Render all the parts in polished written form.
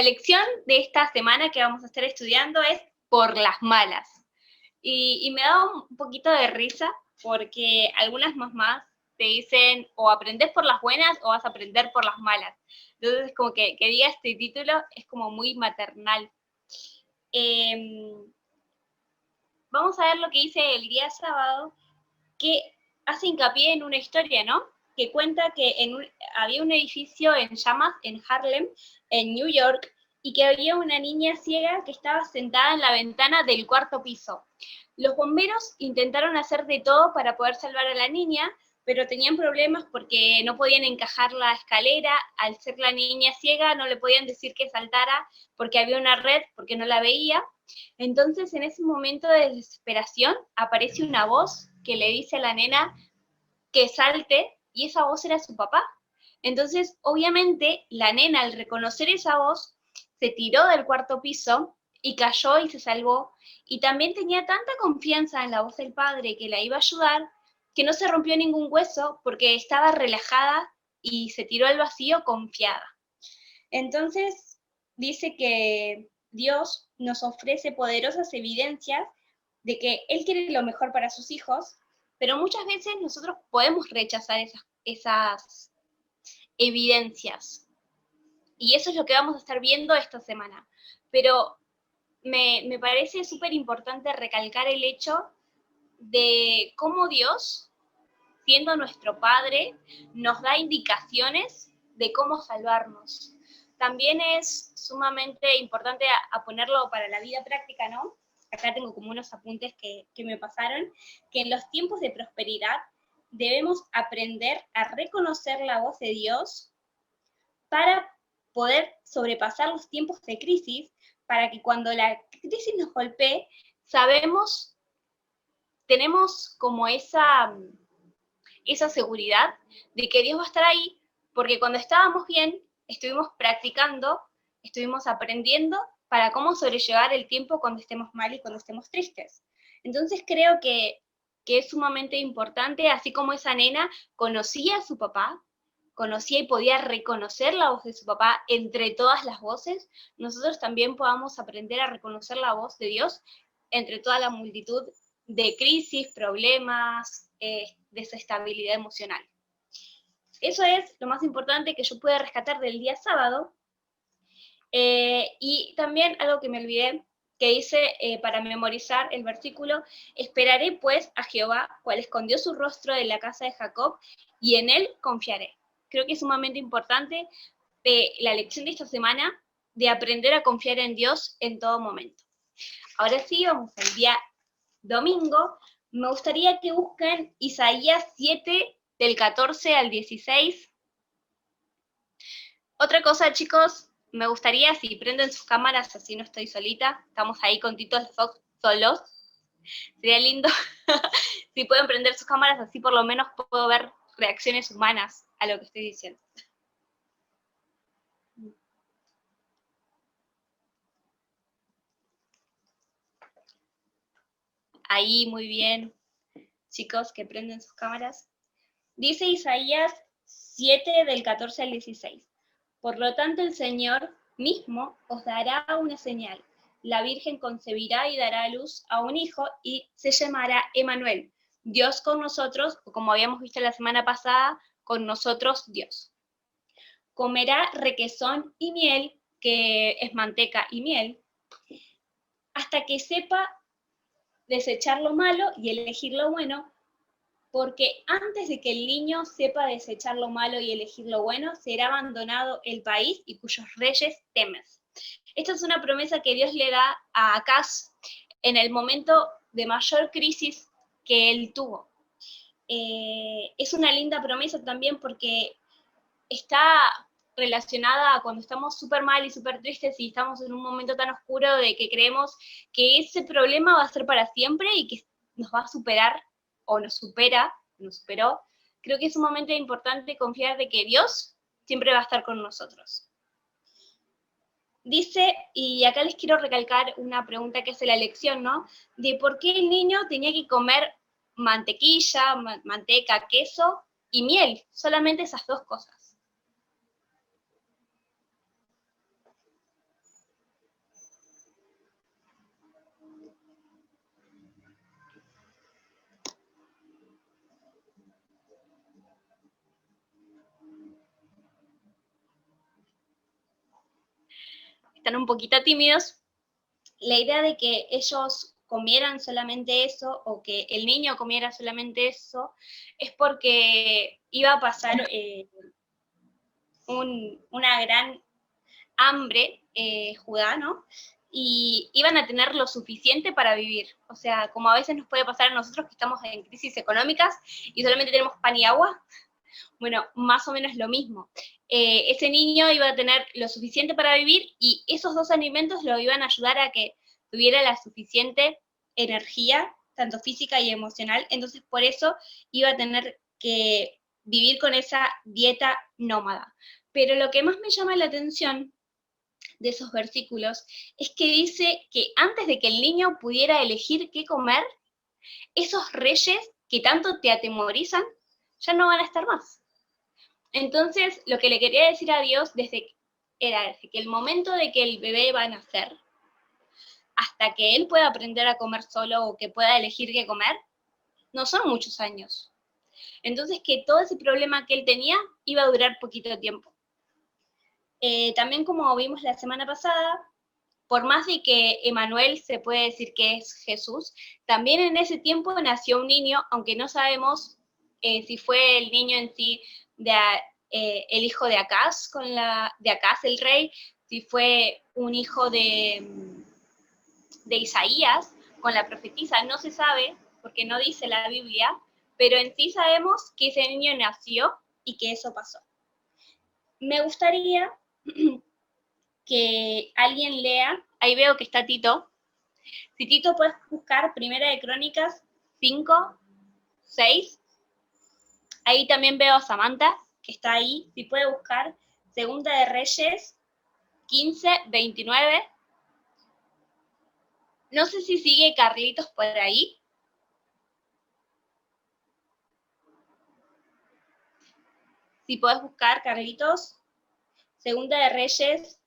lección de esta semana que vamos a estar estudiando es por las malas. Y me da un poquito de risa porque algunas mamás te dicen o aprendes por las buenas o vas a aprender por las malas. Entonces, como que diga este título es como muy maternal. Vamos a ver lo que dice el día sábado, que hace hincapié en una historia, ¿no? Que cuenta que había un edificio en llamas en Harlem, en New York, y que había una niña ciega que estaba sentada en la ventana del cuarto piso. Los bomberos intentaron hacer de todo para poder salvar a la niña, pero tenían problemas porque no podían encajar la escalera, al ser la niña ciega no le podían decir que saltara porque había una red, porque no la veía. Entonces, en ese momento de desesperación, aparece una voz que le dice a la nena que salte, y esa voz era su papá. Entonces, obviamente, la nena, al reconocer esa voz, se tiró del cuarto piso y cayó y se salvó. Y también tenía tanta confianza en la voz del padre que la iba a ayudar, que no se rompió ningún hueso porque estaba relajada y se tiró al vacío confiada. Entonces, dice que Dios nos ofrece poderosas evidencias de que Él quiere lo mejor para sus hijos, pero muchas veces nosotros podemos rechazar esas evidencias. Y eso es lo que vamos a estar viendo esta semana. Pero me parece súper importante recalcar el hecho de cómo Dios, siendo nuestro Padre, nos da indicaciones de cómo salvarnos. También es sumamente importante a ponerlo para la vida práctica, ¿no? Acá tengo como unos apuntes que me pasaron, que en los tiempos de prosperidad debemos aprender a reconocer la voz de Dios para poder sobrepasar los tiempos de crisis, para que cuando la crisis nos golpee, tenemos como esa seguridad de que Dios va a estar ahí, porque cuando estábamos bien, estuvimos practicando, estuvimos aprendiendo para cómo sobrellevar el tiempo cuando estemos mal y cuando estemos tristes. Entonces creo que es sumamente importante, así como esa nena conocía a su papá, conocía y podía reconocer la voz de su papá entre todas las voces, nosotros también podamos aprender a reconocer la voz de Dios entre toda la multitud de crisis, problemas, desestabilidad emocional. Eso es lo más importante que yo pude rescatar del día sábado. Y también algo que me olvidé, que dice para memorizar el versículo: esperaré pues a Jehová, cual escondió su rostro de la casa de Jacob, y en él confiaré. Creo que es sumamente importante la lección de esta semana, de aprender a confiar en Dios en todo momento. Ahora sí, vamos al día domingo. Me gustaría que busquen Isaías 7, del 14 al 16. Otra cosa, chicos, me gustaría si prenden sus cámaras, así no estoy solita, estamos ahí con Tito Fox solos. Sería lindo si pueden prender sus cámaras, así por lo menos puedo ver reacciones humanas a lo que estoy diciendo. Ahí, muy bien, chicos, que prenden sus cámaras. Dice Isaías 7, del 14 al 16. Por lo tanto, el Señor mismo os dará una señal. La Virgen concebirá y dará a luz a un hijo y se llamará Emmanuel, Dios con nosotros, o como habíamos visto la semana pasada, con nosotros Dios. Comerá requesón y miel, que es manteca y miel, hasta que sepa desechar lo malo y elegir lo bueno, porque antes de que el niño sepa desechar lo malo y elegir lo bueno, será abandonado el país y cuyos reyes temes. Esta es una promesa que Dios le da a Acaz en el momento de mayor crisis que él tuvo. Es una linda promesa también porque está relacionada a cuando estamos súper mal y súper tristes y estamos en un momento tan oscuro de que creemos que ese problema va a ser para siempre y que nos va a superar o nos superó. Creo que es sumamente importante confiar de que Dios siempre va a estar con nosotros. Dice, y acá les quiero recalcar una pregunta que hace la lección, ¿no? De por qué el niño tenía que comer mantequilla, manteca, queso y miel, solamente esas dos cosas. Están un poquito tímidos. La idea de que ellos comieran solamente eso, o que el niño comiera solamente eso, es porque iba a pasar una gran hambre, Judá, ¿no? Y iban a tener lo suficiente para vivir. O sea, como a veces nos puede pasar a nosotros que estamos en crisis económicas y solamente tenemos pan y agua, bueno, más o menos lo mismo. Ese niño iba a tener lo suficiente para vivir y esos dos alimentos lo iban a ayudar a que tuviera la suficiente energía, tanto física y emocional. Entonces, por eso iba a tener que vivir con esa dieta nómada. Pero lo que más me llama la atención de esos versículos es que dice que antes de que el niño pudiera elegir qué comer, esos reyes que tanto te atemorizan ya no van a estar más. Entonces, lo que le quería decir a Dios era que el momento de que el bebé va a nacer, hasta que él pueda aprender a comer solo o que pueda elegir qué comer, no son muchos años. Entonces, que todo ese problema que él tenía iba a durar poquito tiempo. También como vimos la semana pasada, por más de que Emanuel se puede decir que es Jesús, también en ese tiempo nació un niño, aunque no sabemos si fue el niño en sí el hijo de Acaz, de Acaz el rey, si fue un hijo de Isaías con la profetisa, no se sabe, porque no dice la Biblia, pero en sí sabemos que ese niño nació y que eso pasó. Me gustaría que alguien lea, ahí veo que está Tito. Si Tito puedes buscar Primera de Crónicas 5, 6. Ahí también veo a Samantha, que está ahí. Si puede buscar Segunda de Reyes 15, 29. No sé si sigue Carlitos por ahí. Si puedes buscar, Carlitos, Segunda de Reyes.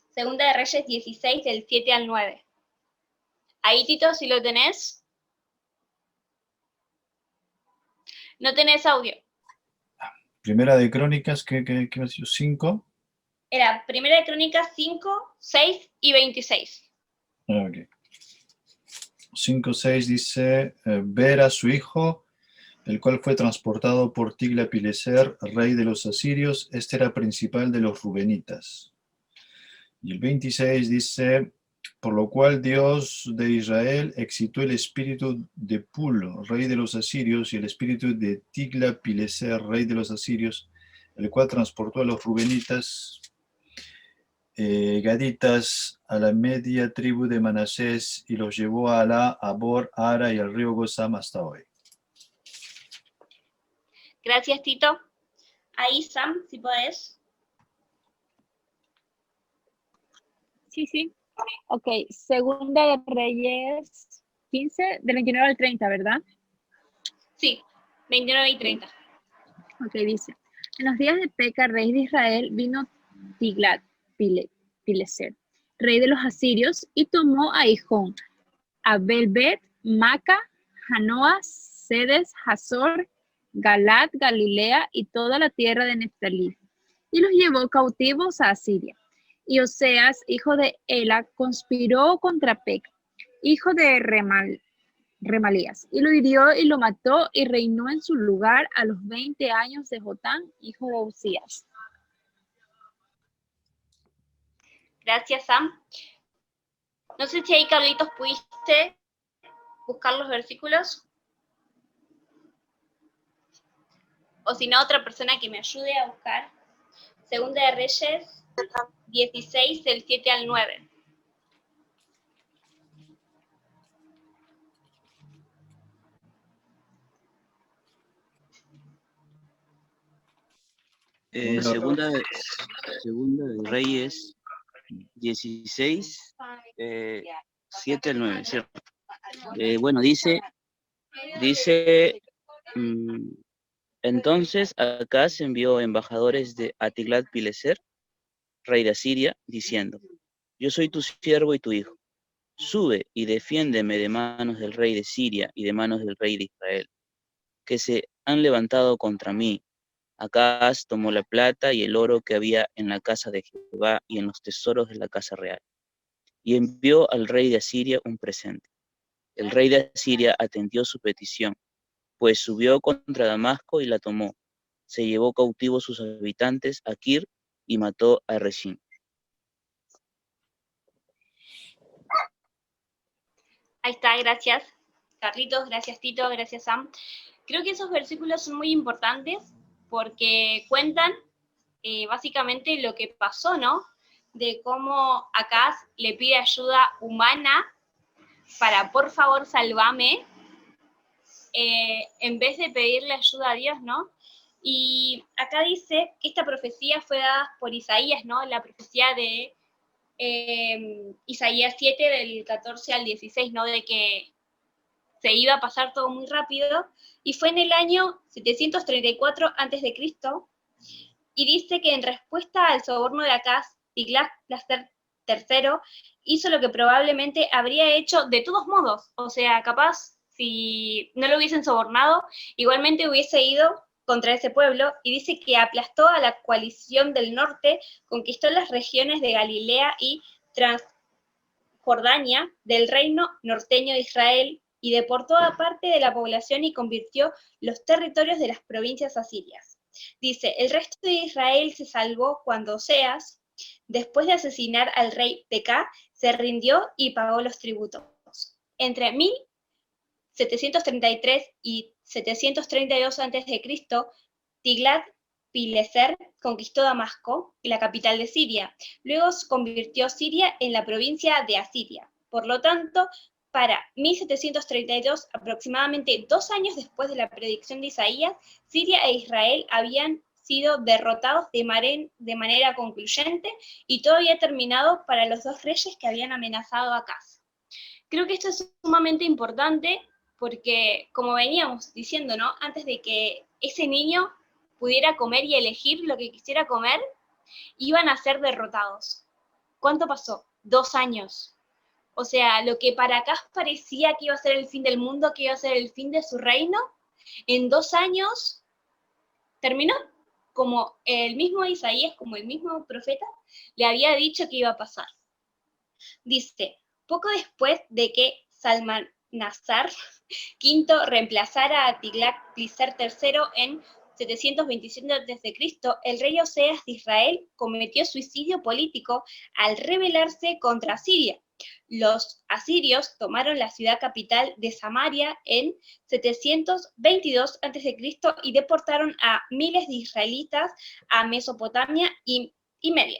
Segunda de Reyes 16, del 7 al 9. Ahí, Tito, si lo tenés. No tenés audio. Primera de Crónicas, ¿qué me ha sido? 5. Era Primera de Crónicas 5, 6 y 26. Ok. 5, 6 dice, ver a su hijo, el cual fue transportado por Tigla-Pileser, rey de los asirios. Este era principal de los rubenitas. Y el 26 dice, por lo cual Dios de Israel excitó el espíritu de Pulo, rey de los asirios, y el espíritu de Tigla-Pileser, rey de los asirios, el cual transportó a los rubenitas, gaditas, a la media tribu de Manasés, y los llevó a Alá, a Bor, Ara y al río Gozam hasta hoy. Gracias, Tito. Ahí, Sam, si podés. Sí. Ok, Segunda de Reyes 15, del 29 al 30, ¿verdad? Sí, 29 y 30. Ok, dice. En los días de Peca, rey de Israel, vino Tiglat-Pileser, rey de los asirios, y tomó a Hijón, a Belbet, Maca, Janoa, Sedes, Hazor, Galat, Galilea y toda la tierra de Neftalí, y los llevó cautivos a Asiria. Y Oseas, hijo de Ela, conspiró contra Peca, hijo de Remalías, y lo hirió y lo mató, y reinó en su lugar a los 20 años de Jotán, hijo de Usías. Gracias, Sam. No sé si ahí, Carlitos, pudiste buscar los versículos. O si no, otra persona que me ayude a buscar. Segunda de Reyes 16, del 7 al 9. Segunda de Reyes 16, 7 al 9, ¿cierto? Bueno, dice, entonces Acaz envió embajadores a Tiglat-Pileser, rey de Asiria, diciendo, yo soy tu siervo y tu hijo. Sube y defiéndeme de manos del rey de Siria y de manos del rey de Israel. que se han levantado contra mí. Acaz tomó la plata y el oro que había en la casa de Jehová y en los tesoros de la casa real, y envió al rey de Asiria un presente. El rey de Asiria atendió su petición, pues subió contra Damasco y la tomó. Se llevó cautivos sus habitantes a Kir y mató a Resín. Ahí está, gracias Carlitos, gracias Tito, gracias Sam. Creo que esos versículos son muy importantes porque cuentan básicamente lo que pasó, ¿no? De cómo Acaz le pide ayuda humana para por favor salvame, en vez de pedirle ayuda a Dios, ¿no? Y acá dice que esta profecía fue dada por Isaías, ¿no? La profecía de Isaías 7, del 14 al 16, ¿no? De que se iba a pasar todo muy rápido, y fue en el año 734 a.C., y dice que en respuesta al soborno de Acaz, Tiglat-Pileser III hizo lo que probablemente habría hecho de todos modos, o sea, capaz, si no lo hubiesen sobornado, igualmente hubiese ido contra ese pueblo, y dice que aplastó a la coalición del norte, conquistó las regiones de Galilea y Transjordania del reino norteño de Israel, y deportó a parte de la población y convirtió los territorios de las provincias asirias. Dice, el resto de Israel se salvó cuando Oseas, después de asesinar al rey Pekah, se rindió y pagó los tributos. Entre 1733 y 732 a.C., Tiglat-Pileser conquistó Damasco, la capital de Siria. Luego convirtió Siria en la provincia de Asiria. Por lo tanto, para 1732, aproximadamente 2 años después de la predicción de Isaías, Siria e Israel habían sido derrotados de manera concluyente, y todo había terminado para los 2 reyes que habían amenazado a Acaz. Creo que esto es sumamente importante porque, como veníamos diciendo, ¿no? Antes de que ese niño pudiera comer y elegir lo que quisiera comer, iban a ser derrotados. ¿Cuánto pasó? 2 años. O sea, lo que para Acaz parecía que iba a ser el fin del mundo, que iba a ser el fin de su reino, en 2 años terminó, como el mismo Isaías, como el mismo profeta, le había dicho que iba a pasar. Dice, poco después de que Salmanasar V reemplazara a Tiglat-Pileser III en 727 a.C., el rey Oseas de Israel cometió suicidio político al rebelarse contra Siria. Los asirios tomaron la ciudad capital de Samaria en 722 a.C. y deportaron a miles de israelitas a Mesopotamia y Media,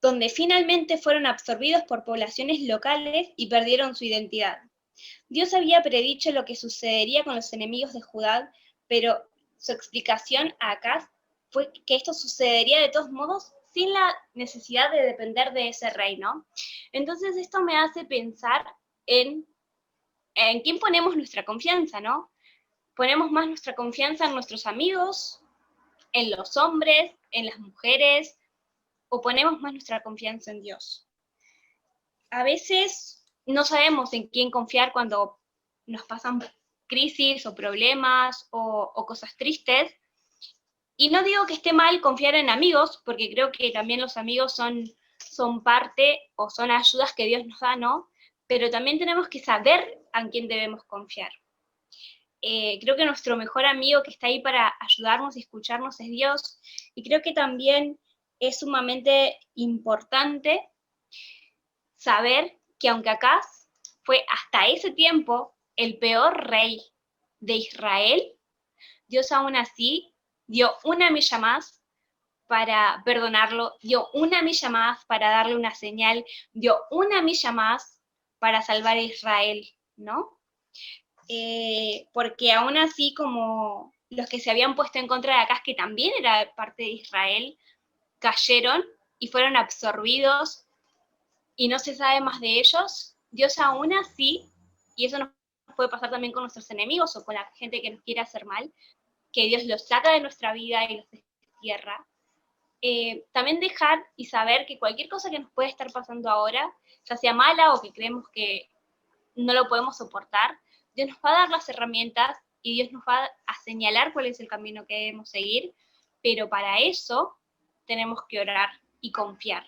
donde finalmente fueron absorbidos por poblaciones locales y perdieron su identidad. Dios había predicho lo que sucedería con los enemigos de Judá, pero su explicación a Acaz fue que esto sucedería de todos modos sin la necesidad de depender de ese rey, ¿no? Entonces esto me hace pensar en quién ponemos nuestra confianza, ¿no? ¿Ponemos más nuestra confianza en nuestros amigos, en los hombres, en las mujeres, o ponemos más nuestra confianza en Dios? A veces no sabemos en quién confiar cuando nos pasan crisis o problemas o cosas tristes. Y no digo que esté mal confiar en amigos, porque creo que también los amigos son parte o son ayudas que Dios nos da, ¿no? Pero también tenemos que saber en quién debemos confiar. Creo que nuestro mejor amigo que está ahí para ayudarnos y escucharnos es Dios. Y creo que también es sumamente importante saber que aunque Acaz fue hasta ese tiempo el peor rey de Israel, Dios aún así dio una milla más para perdonarlo, dio una milla más para darle una señal, dio una milla más para salvar a Israel, ¿no? Porque aún así, como los que se habían puesto en contra de Acaz, que también era parte de Israel, cayeron y fueron absorbidos y no se sabe más de ellos, Dios aún así, y eso nos puede pasar también con nuestros enemigos o con la gente que nos quiere hacer mal, que Dios los saca de nuestra vida y los destierra. También dejar y saber que cualquier cosa que nos puede estar pasando ahora, ya sea mala o que creemos que no lo podemos soportar, Dios nos va a dar las herramientas y Dios nos va a señalar cuál es el camino que debemos seguir, pero para eso tenemos que orar y confiar.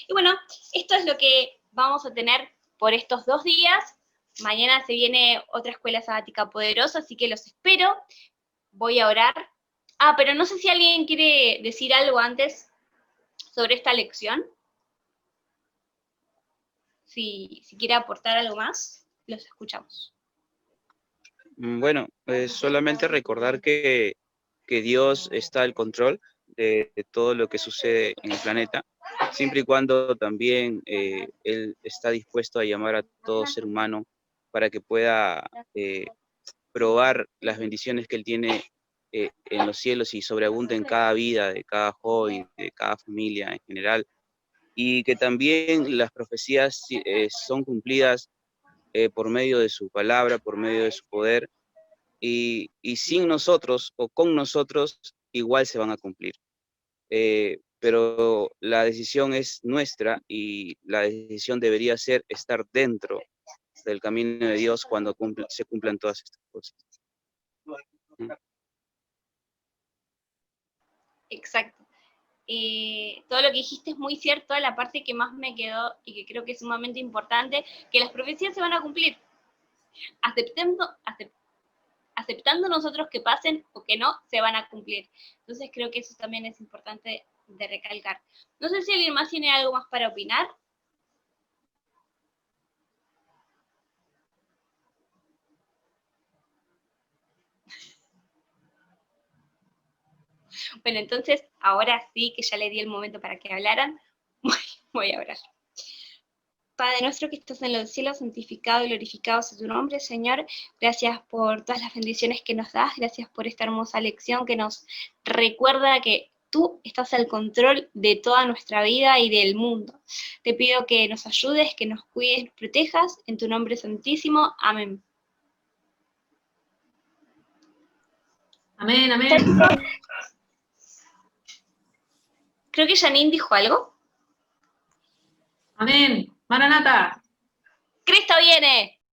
Y bueno, esto es lo que vamos a tener por estos 2 días. Mañana se viene otra escuela sabática poderosa, así que los espero. Voy a orar. Ah, pero no sé si alguien quiere decir algo antes sobre esta lección. Si quiere aportar algo más, los escuchamos. Bueno, solamente recordar que Dios está al control de todo lo que sucede en el planeta, siempre y cuando también Él está dispuesto a llamar a todo ser humano para que pueda probar las bendiciones que Él tiene en los cielos y sobreabunda en cada vida, de cada joven, de cada familia en general, y que también las profecías son cumplidas por medio de su palabra, por medio de su poder, y sin nosotros o con nosotros igual se van a cumplir. Pero la decisión es nuestra y la decisión debería ser estar dentro del camino de Dios cuando se cumplan todas estas cosas. Exacto. Todo lo que dijiste es muy cierto. La parte que más me quedó y que creo que es sumamente importante, que las profecías se van a cumplir. Aceptando nosotros que pasen o que no, se van a cumplir. Entonces creo que eso también es importante de recalcar. No sé si alguien más tiene algo más para opinar. Bueno, entonces, ahora sí que ya le di el momento para que hablaran, voy a orar. Padre nuestro que estás en los cielos, santificado y glorificado sea tu nombre, Señor. Gracias por todas las bendiciones que nos das, gracias por esta hermosa lección que nos recuerda que tú estás al control de toda nuestra vida y del mundo. Te pido que nos ayudes, que nos cuides, nos protejas, en tu nombre santísimo. Amén. Amén, amén. Creo que Janine dijo algo. Amén. Maranata. ¡Cristo viene!